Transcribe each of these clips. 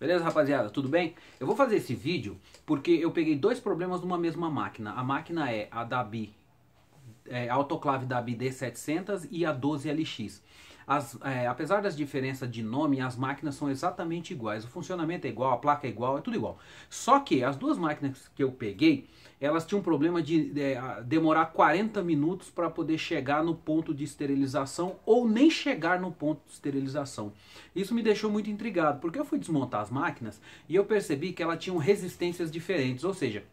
Beleza, rapaziada? Tudo bem? Eu vou fazer esse vídeo porque eu peguei dois problemas numa mesma máquina. A máquina é a Dabi, a autoclave Dabi D700 e a 12LX. Apesar das diferenças de nome, as máquinas são exatamente iguais. O funcionamento é igual, a placa é igual, é tudo igual. Só que as duas máquinas que eu peguei, elas tinham um problema de demorar 40 minutos para poder chegar no ponto de esterilização ou nem chegar no ponto de esterilização. Isso me deixou muito intrigado, porque eu fui desmontar as máquinas e eu percebi que elas tinham resistências diferentes, ou seja,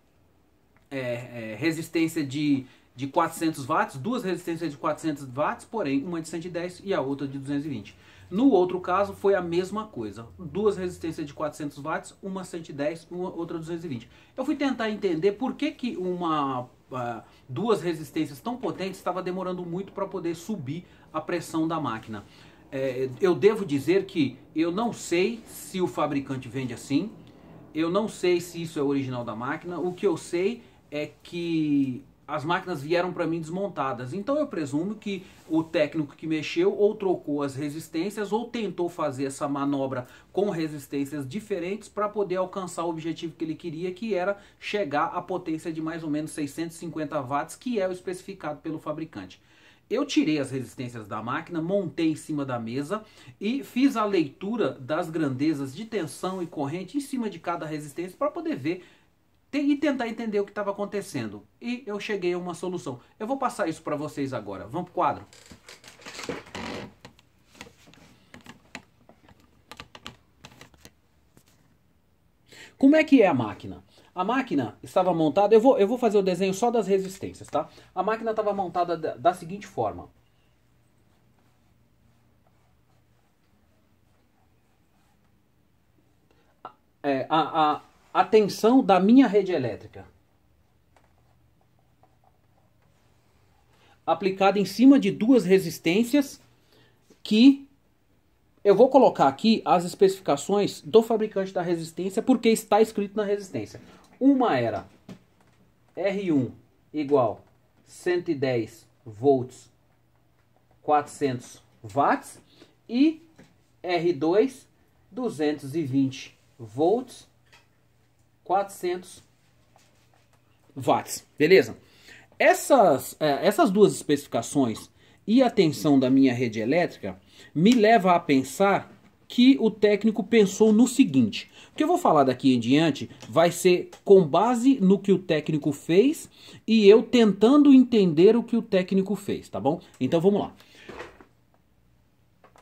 resistência de 400 watts, duas resistências de 400 watts, porém uma de 110 e a outra de 220. No outro caso foi a mesma coisa, duas resistências de 400 watts, uma 110 e outra 220. Eu fui tentar entender por que duas resistências tão potentes estava demorando muito para poder subir a pressão da máquina. Eu devo dizer que eu não sei se o fabricante vende assim, eu não sei se isso é original da máquina, o que eu sei é que as máquinas vieram para mim desmontadas. Então eu presumo que o técnico que mexeu ou trocou as resistências ou tentou fazer essa manobra com resistências diferentes para poder alcançar o objetivo que ele queria, que era chegar à potência de mais ou menos 650 watts, que é o especificado pelo fabricante. Eu tirei as resistências da máquina, montei em cima da mesa e fiz a leitura das grandezas de tensão e corrente em cima de cada resistência para poder ver e tentar entender o que estava acontecendo. E eu cheguei a uma solução. Eu vou passar isso para vocês agora. Vamos pro quadro? Como é que é a máquina? A máquina estava montada, eu vou fazer o desenho só das resistências, tá? A máquina estava montada da seguinte forma. A tensão da minha rede elétrica aplicada em cima de duas resistências que eu vou colocar aqui as especificações do fabricante da resistência, porque está escrito na resistência. Uma era R1 igual 110 volts 400 watts e R2 220 volts 400 watts, beleza? Essas duas especificações e a tensão da minha rede elétrica me leva a pensar que o técnico pensou no seguinte: o que eu vou falar daqui em diante vai ser com base no que o técnico fez e eu tentando entender o que o técnico fez, tá bom? Então vamos lá.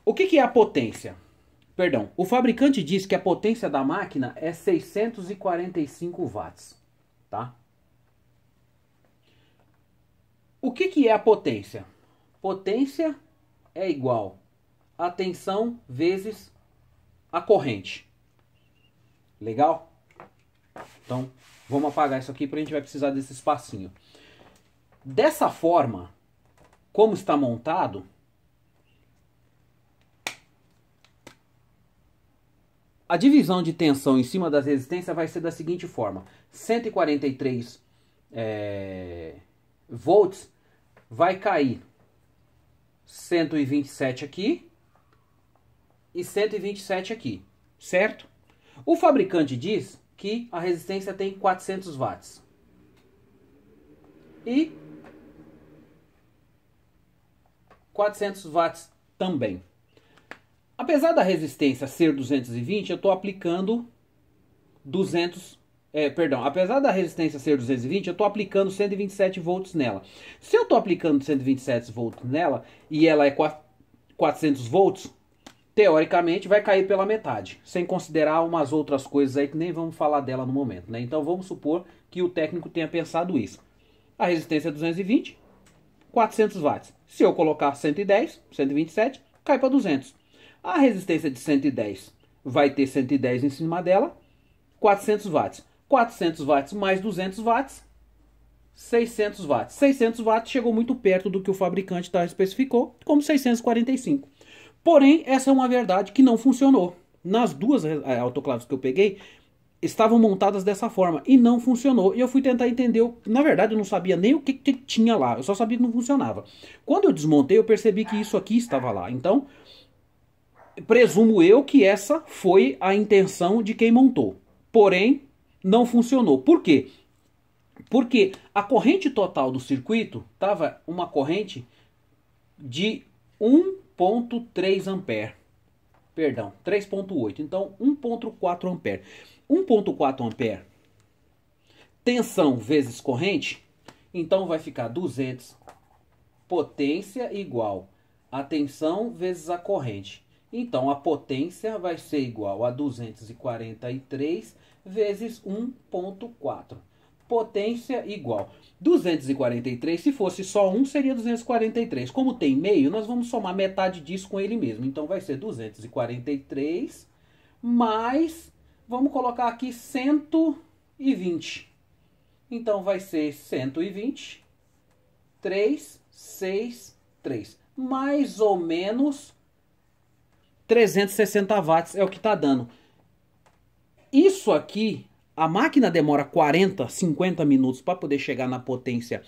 O que é a potência? Perdão, o fabricante diz que a potência da máquina é 645 watts, tá? O que é a potência? Potência é igual a tensão vezes a corrente. Legal? Então, vamos apagar isso aqui, porque a gente vai precisar desse espacinho. Dessa forma, como está montado, a divisão de tensão em cima das resistências vai ser da seguinte forma: 143 volts vai cair 127 aqui e 127 aqui, certo? O fabricante diz que a resistência tem 400 watts e 400 watts também. Apesar da resistência ser 220, eu estou aplicando 200. Apesar da resistência ser 220, eu estou aplicando 127 volts nela. Se eu estou aplicando 127 volts nela e ela é 400 volts, teoricamente vai cair pela metade, sem considerar umas outras coisas aí que nem vamos falar dela no momento, né? Então vamos supor que o técnico tenha pensado isso. A resistência é 220, 400 watts. Se eu colocar 110, 127, cai para 200. A resistência de 110 vai ter 110 em cima dela, 400 watts. 400 watts mais 200 watts, 600 watts. 600 watts chegou muito perto do que o fabricante especificou, como 645. Porém, essa é uma verdade que não funcionou. Nas duas autoclaves que eu peguei, estavam montadas dessa forma e não funcionou. E eu fui tentar entender, na verdade eu não sabia nem o que tinha lá, eu só sabia que não funcionava. Quando eu desmontei, eu percebi que isso aqui estava lá. Então, presumo eu que essa foi a intenção de quem montou. Porém, não funcionou. Por quê? Porque a corrente total do circuito estava uma corrente de 1,3 ampere. Perdão, 3,8. Então, 1,4 ampere. 1,4 ampere, tensão vezes corrente, então vai ficar 200 potência igual a tensão vezes a corrente. Então, a potência vai ser igual a 243 vezes 1,4. Potência igual 243, se fosse só 1 seria 243. Como tem meio, nós vamos somar metade disso com ele mesmo. Então vai ser 243 mais, vamos colocar aqui 120. Então vai ser 120, 363. Mais ou menos 360 watts é o que está dando. Isso aqui, a máquina demora 40, 50 minutos para poder chegar na potência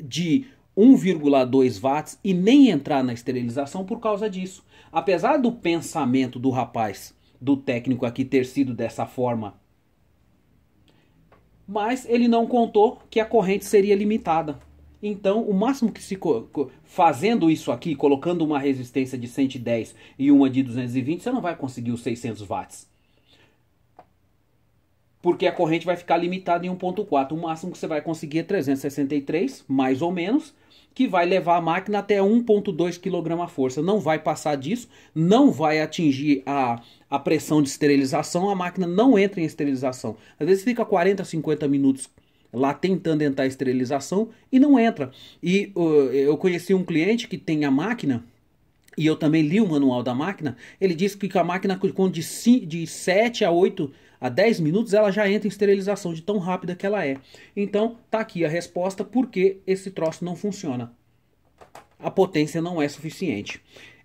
de 1,2 watts e nem entrar na esterilização por causa disso. Apesar do pensamento do rapaz, do técnico aqui ter sido dessa forma, mas ele não contou que a corrente seria limitada. Então, o máximo que se fazendo isso aqui, colocando uma resistência de 110 e uma de 220, você não vai conseguir os 600 watts. Porque a corrente vai ficar limitada em 1,4. O máximo que você vai conseguir é 363, mais ou menos, que vai levar a máquina até 1,2 kg/força. Não vai passar disso, não vai atingir a pressão de esterilização, a máquina não entra em esterilização. Às vezes fica 40, 50 minutos lá tentando entrar em esterilização e não entra. E eu conheci um cliente que tem a máquina, e eu também li o manual da máquina. Ele disse que a máquina com de 7 a 8 a 10 minutos ela já entra em esterilização, de tão rápida que ela é. Então tá aqui a resposta porque esse troço não funciona. A potência não é suficiente.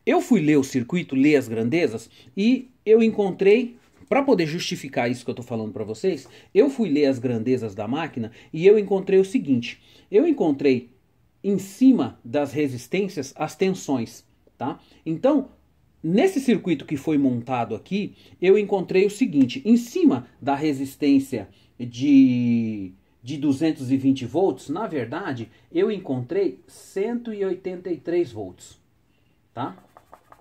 Eu fui ler o circuito, ler as grandezas, e eu encontrei, para poder justificar isso que eu estou falando para vocês, eu fui ler as grandezas da máquina e eu encontrei o seguinte. Eu encontrei em cima das resistências as tensões. Tá? Então, nesse circuito que foi montado aqui, eu encontrei o seguinte: em cima da resistência de 220 volts, na verdade, eu encontrei 183 volts. Tá?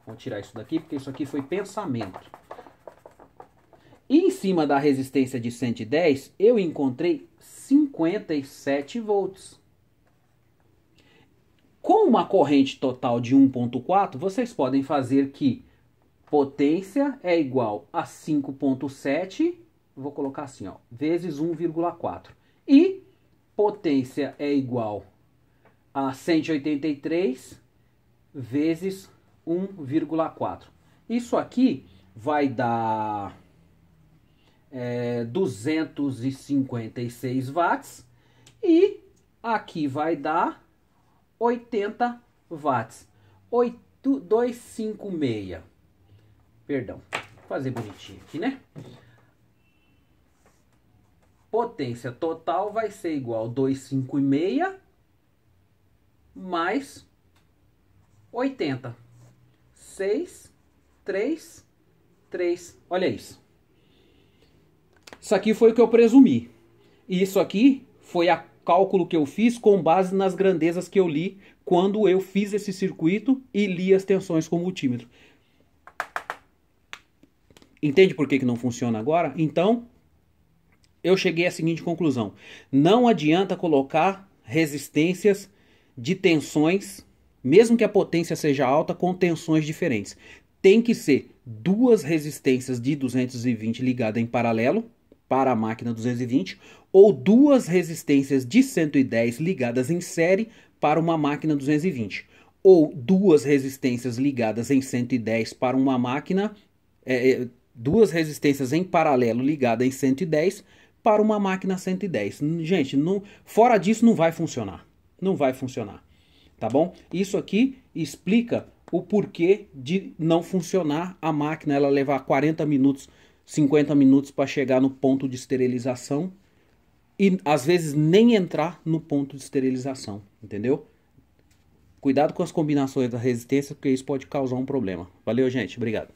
Vou tirar isso daqui, porque isso aqui foi pensamento. E em cima da resistência de 110, eu encontrei 57 volts. Com uma corrente total de 1,4, vocês podem fazer que potência é igual a 5,7, vou colocar assim, ó, vezes 1,4. E potência é igual a 183 vezes 1,4. Isso aqui vai dar 256 watts e aqui vai dar 80 watts. 256. Perdão. Vou fazer bonitinho aqui, né? Potência total vai ser igual a 256 mais 80. 6, 3, 3. Olha isso. Isso aqui foi o que eu presumi. E isso aqui foi a cálculo que eu fiz com base nas grandezas que eu li quando eu fiz esse circuito e li as tensões com o multímetro. Entende por que não funciona agora? Então, eu cheguei à seguinte conclusão. Não adianta colocar resistências de tensões, mesmo que a potência seja alta, com tensões diferentes. Tem que ser duas resistências de 220 ligadas em paralelo para a máquina 220, ou duas resistências de 110 ligadas em série para uma máquina 220, ou duas resistências ligadas em 110 para uma máquina, duas resistências em paralelo ligadas em 110 para uma máquina 110. Gente, fora disso não vai funcionar. Não vai funcionar. Tá bom? Isso aqui explica o porquê de não funcionar a máquina, ela levar 40 minutos, 50 minutos para chegar no ponto de esterilização e às vezes nem entrar no ponto de esterilização, entendeu? Cuidado com as combinações da resistência, porque isso pode causar um problema. Valeu, gente. Obrigado.